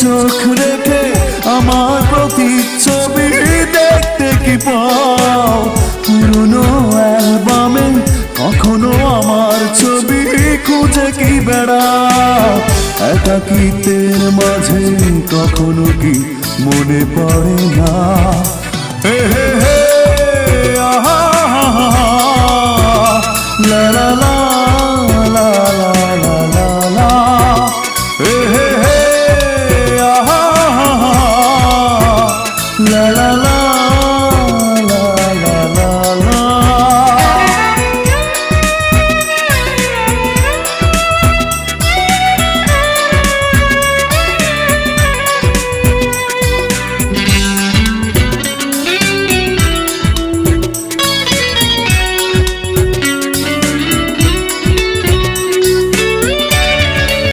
চোখ রেখে আমার প্রতিচ্ছবি দেখতে কি পাও? পুরনো অ্যালবামে কখনো আমার ছবি খুঁজে কি বেড়াও? একাকিত্বের মাঝে কখনো কি মনে পড়ে না? হে হে হে